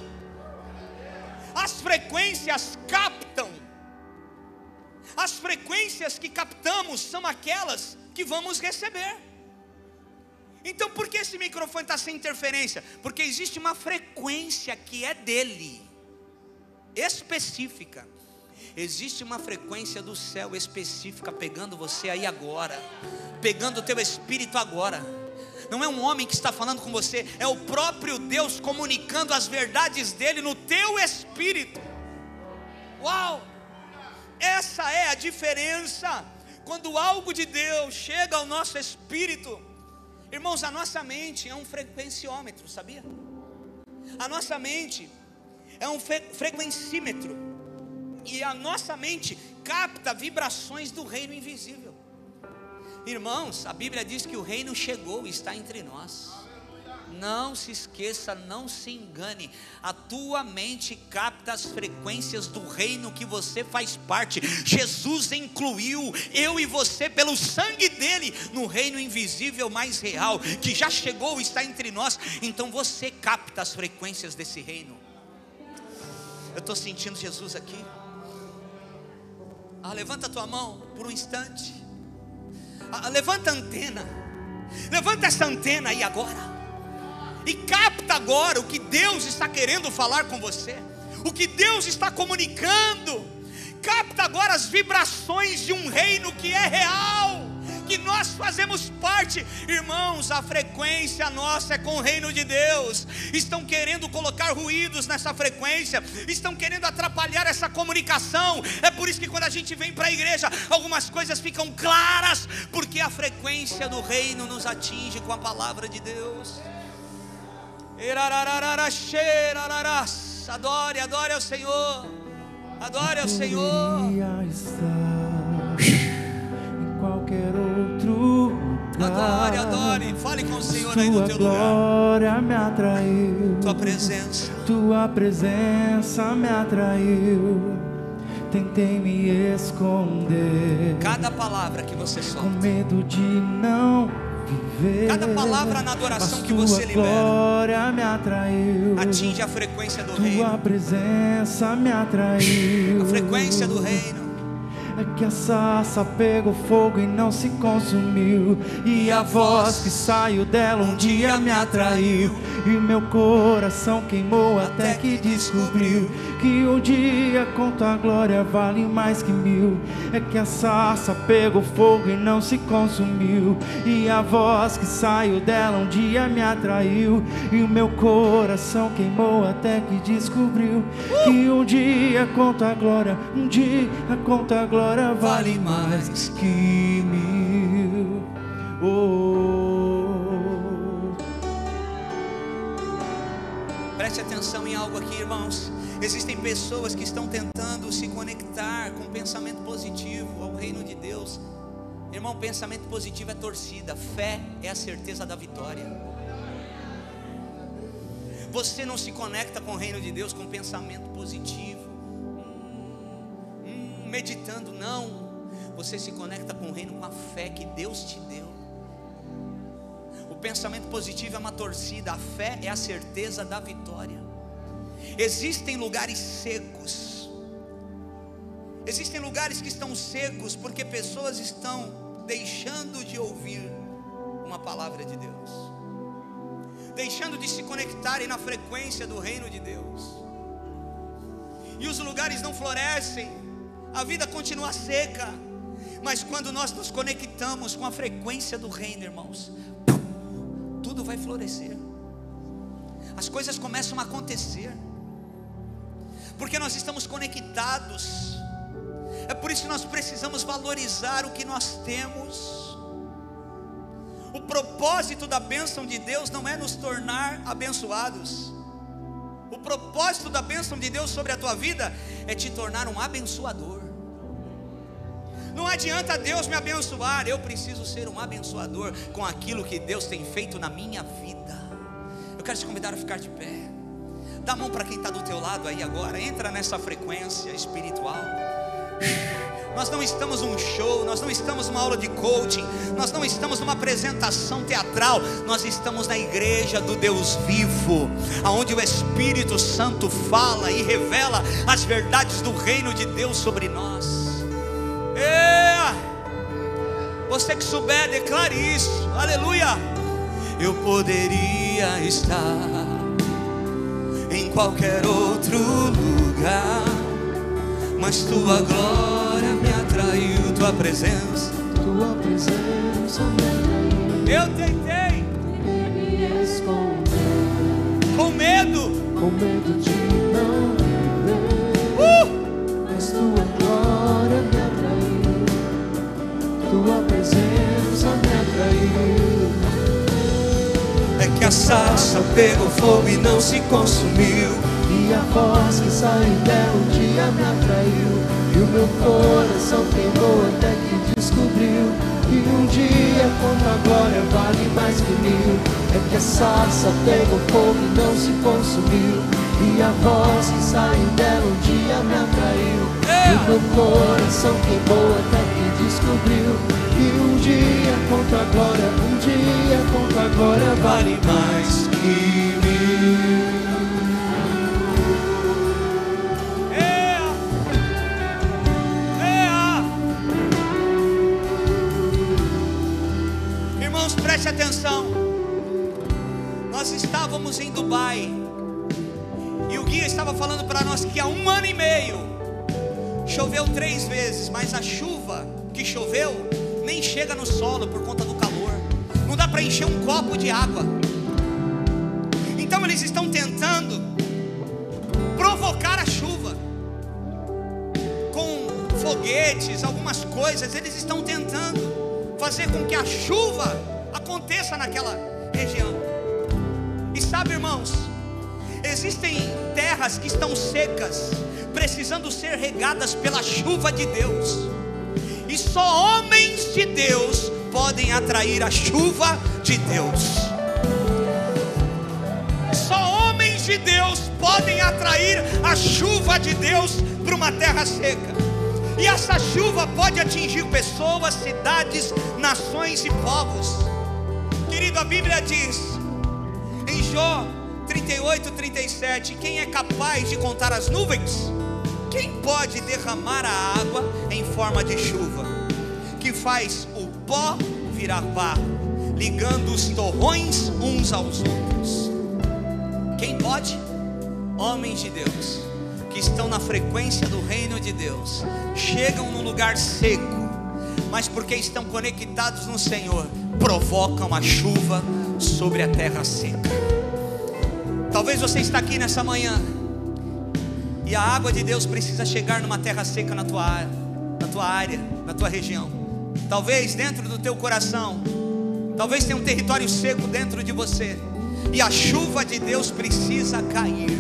Speaker 1: As frequências captam. As frequências que captamos são aquelas que vamos receber. Então por que esse microfone está sem interferência? Porque existe uma frequência que é dele, específica. Existe uma frequência do céu específica pegando você aí agora, pegando o teu espírito agora. Não é um homem que está falando com você, é o próprio Deus comunicando as verdades dele no teu espírito. Uau! Essa é a diferença. Quando algo de Deus chega ao nosso espírito, irmãos, a nossa mente é um frequenciômetro, sabia? A nossa mente é um frequencímetro. E a nossa mente capta vibrações do reino invisível. Irmãos, a Bíblia diz que o reino chegou e está entre nós. Não se esqueça, não se engane. A tua mente capta as frequências do reino que você faz parte. Jesus incluiu eu e você pelo sangue dele no reino invisível mais real, que já chegou e está entre nós. Então você capta as frequências desse reino. Eu estou sentindo Jesus aqui. Levanta a tua mão por um instante. Levanta a antena. Levanta essa antena aí agora. E capta agora o que Deus está querendo falar com você, o que Deus está comunicando. Capta agora as vibrações de um reino que é real, que nós fazemos parte. Irmãos, a frequência nossa é com o reino de Deus. Estão querendo colocar ruídos nessa frequência, estão querendo atrapalhar essa comunicação. É por isso que quando a gente vem para a igreja, algumas coisas ficam claras, porque a frequência do reino nos atinge com a palavra de Deus. Adore, adore ao Senhor. Adore ao Senhor.
Speaker 7: Em qualquer outro lugar.
Speaker 1: Adore, adore. Fale com o Senhor aí no teu lugar.
Speaker 7: Tua glória me atraiu.
Speaker 1: Tua presença.
Speaker 7: Tua presença me atraiu. Tentei me esconder.
Speaker 1: Cada palavra que você solta,
Speaker 7: com medo de não viver.
Speaker 1: Cada palavra na adoração que você libera,
Speaker 7: glória me atraiu.
Speaker 1: Atinge a frequência do reino.
Speaker 7: Tua presença me atraiu.
Speaker 1: A frequência do reino.
Speaker 7: É que a sarça pegou fogo e não se consumiu, e a voz que saiu dela um dia me atraiu, e meu coração queimou até que descobriu que um dia com tua glória vale mais que 1000. É que a sarça pegou fogo e não se consumiu, e a voz que saiu dela um dia me atraiu, e o meu coração queimou até que descobriu que um dia com tua glória, um dia com tua glória vale mais que 1000.
Speaker 1: Preste atenção em algo aqui, irmãos. Existem pessoas que estão tentando se conectar com pensamento positivo ao reino de Deus. Irmão, pensamento positivo é torcida. Fé é a certeza da vitória. Você não se conecta com o reino de Deus com pensamento positivo, meditando, não. Você se conecta com o reino com a fé que Deus te deu. O pensamento positivo é uma torcida, a fé é a certeza da vitória. Existem lugares secos, existem lugares que estão secos porque pessoas estão deixando de ouvir uma palavra de Deus, deixando de se conectarem na frequência do reino de Deus, e os lugares não florescem. A vida continua seca, mas quando nós nos conectamos com a frequência do reino, irmãos, tudo vai florescer. As coisas começam a acontecer, porque nós estamos conectados. É por isso que nós precisamos valorizar o que nós temos. O propósito da bênção de Deus não é nos tornar abençoados. O propósito da bênção de Deus sobre a tua vida é te tornar um abençoador. Não adianta Deus me abençoar, eu preciso ser um abençoador com aquilo que Deus tem feito na minha vida. Eu quero te convidar a ficar de pé. Dá a mão para quem está do teu lado aí agora. Entra nessa frequência espiritual. Nós não estamos num show, nós não estamos numa aula de coaching, nós não estamos numa apresentação teatral. Nós estamos na igreja do Deus vivo, aonde o Espírito Santo fala e revela as verdades do reino de Deus sobre nós. Você que souber, declare isso. Aleluia. Eu poderia estar em qualquer outro lugar, mas tua glória me atraiu, tua presença me atraiu. Eu tentei com medo
Speaker 7: de não viver, mas tua glória me atraiu, tua presença me atraiu.
Speaker 1: É que a sarça pegou fogo e não se consumiu,
Speaker 7: e a voz que saiu dela um dia me atraiu, e o meu coração queimou até que descobriu que um dia contra a glória vale mais que mil. É que a sarça pegou fogo e não se consumiu, e a voz que saiu dela um dia me atraiu, e o meu coração queimou até que descobriu que um dia contra a glória, um dia contra a glória vale mais que mil.
Speaker 1: Irmãos, preste atenção. Nós estávamos em Dubai e o guia estava falando para nós que há 1 ano e meio choveu 3 vezes, mas a chuva que choveu nem chega no solo por conta do calor. Não dá para encher um copo de água. Então eles estão tentando provocar a chuva com foguetes, algumas coisas. Eles estão tentando fazer com que a chuva aconteça naquela região. E sabe, irmãos, existem terras que estão secas, precisando ser regadas pela chuva de Deus. E só homens de Deus podem atrair a chuva de Deus. Só homens de Deus podem atrair a chuva de Deus para uma terra seca. E essa chuva pode atingir pessoas, cidades, nações e povos. Querido, a Bíblia diz em Jó 38:37: quem é capaz de contar as nuvens? Quem pode derramar a água em forma de chuva, que faz o pó virar barro, ligando os torrões uns aos outros? Quem pode? Homens de Deus, que estão na frequência do reino de Deus, chegam num lugar seco, mas porque estão conectados no Senhor, provocam a chuva sobre a terra seca. Talvez você está aqui nessa manhã e a água de Deus precisa chegar numa terra seca na tua área, na tua região. Talvez dentro do teu coração, talvez tenha um território seco dentro de você, e a chuva de Deus precisa cair.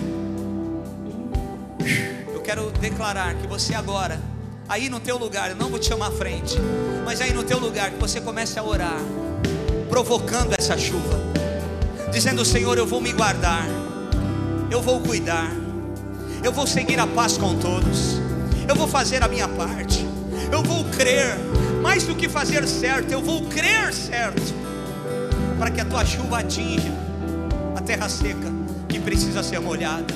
Speaker 1: Eu quero declarar que você agora, aí no teu lugar, eu não vou te chamar à frente, mas aí no teu lugar, que você comece a orar, provocando essa chuva, dizendo: Senhor, eu vou me guardar, eu vou cuidar, eu vou seguir a paz com todos, eu vou fazer a minha parte, eu vou crer, mais do que fazer certo, eu vou crer certo, para que a tua chuva atinja a terra seca que precisa ser molhada.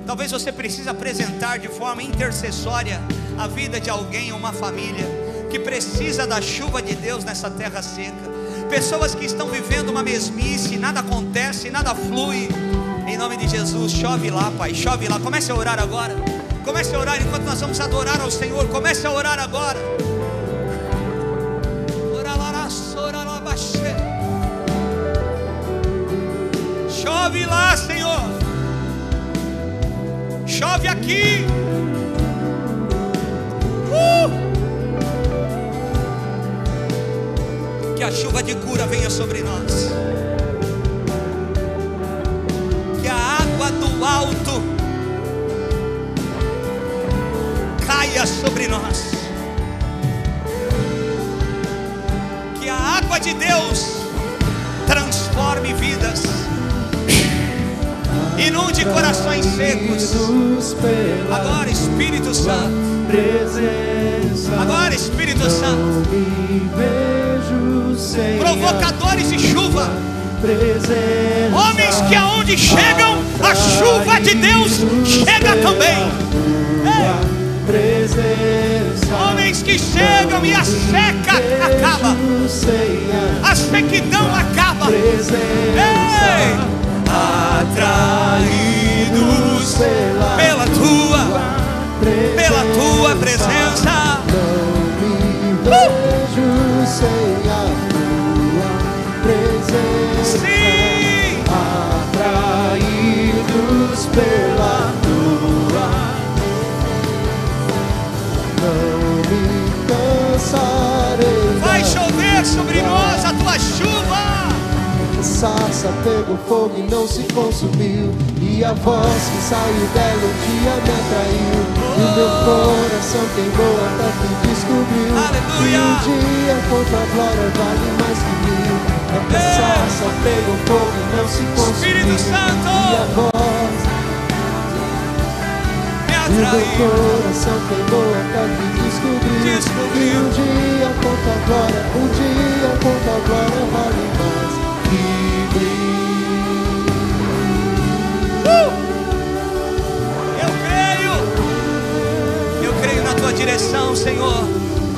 Speaker 1: Talvez você precise apresentar de forma intercessória a vida de alguém, uma família que precisa da chuva de Deus nessa terra seca. Pessoas que estão vivendo uma mesmice, nada acontece, nada flui. Em nome de Jesus, chove lá, Pai, chove lá. Comece a orar agora. Comece a orar enquanto nós vamos adorar ao Senhor. Comece a orar agora. Chove lá, Senhor. Chove aqui. Que a chuva de cura venha sobre nós. Que a água do alto caia sobre nós. Que a água de Deus transforme vidas, inunde corações secos. Agora, Espírito Santo. Agora, Espírito Santo. Provocadores de chuva, homens que aonde chegam, a chuva de Deus chega também. Homens que chegam e a seca acaba, a sequidão acaba,
Speaker 7: pela tua. Não me cansarei.
Speaker 1: Vai chover sobre nós a tua chuva.
Speaker 7: A sarça pegou fogo e não se consumiu, e a voz que saiu dela um dia me atraiu, e o meu coração queimou até que descobriu.
Speaker 1: Aleluia.
Speaker 7: E um dia com tua glória vale mais que mil. A sarça pegou fogo e não se consumiu,
Speaker 1: Espírito Santo,
Speaker 7: e a voz
Speaker 1: me
Speaker 7: e o meu
Speaker 1: atraiu.
Speaker 7: coração queimou até que descobriu. E um dia com tua glória, um dia com tua glória vale mais que mil.
Speaker 1: Eu creio na tua direção, Senhor.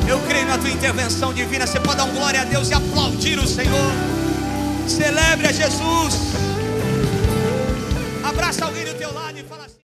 Speaker 1: Eu creio na tua intervenção divina. Você pode dar um glória a Deus e aplaudir o Senhor. Celebre a Jesus. Abraça alguém do teu lado e fala.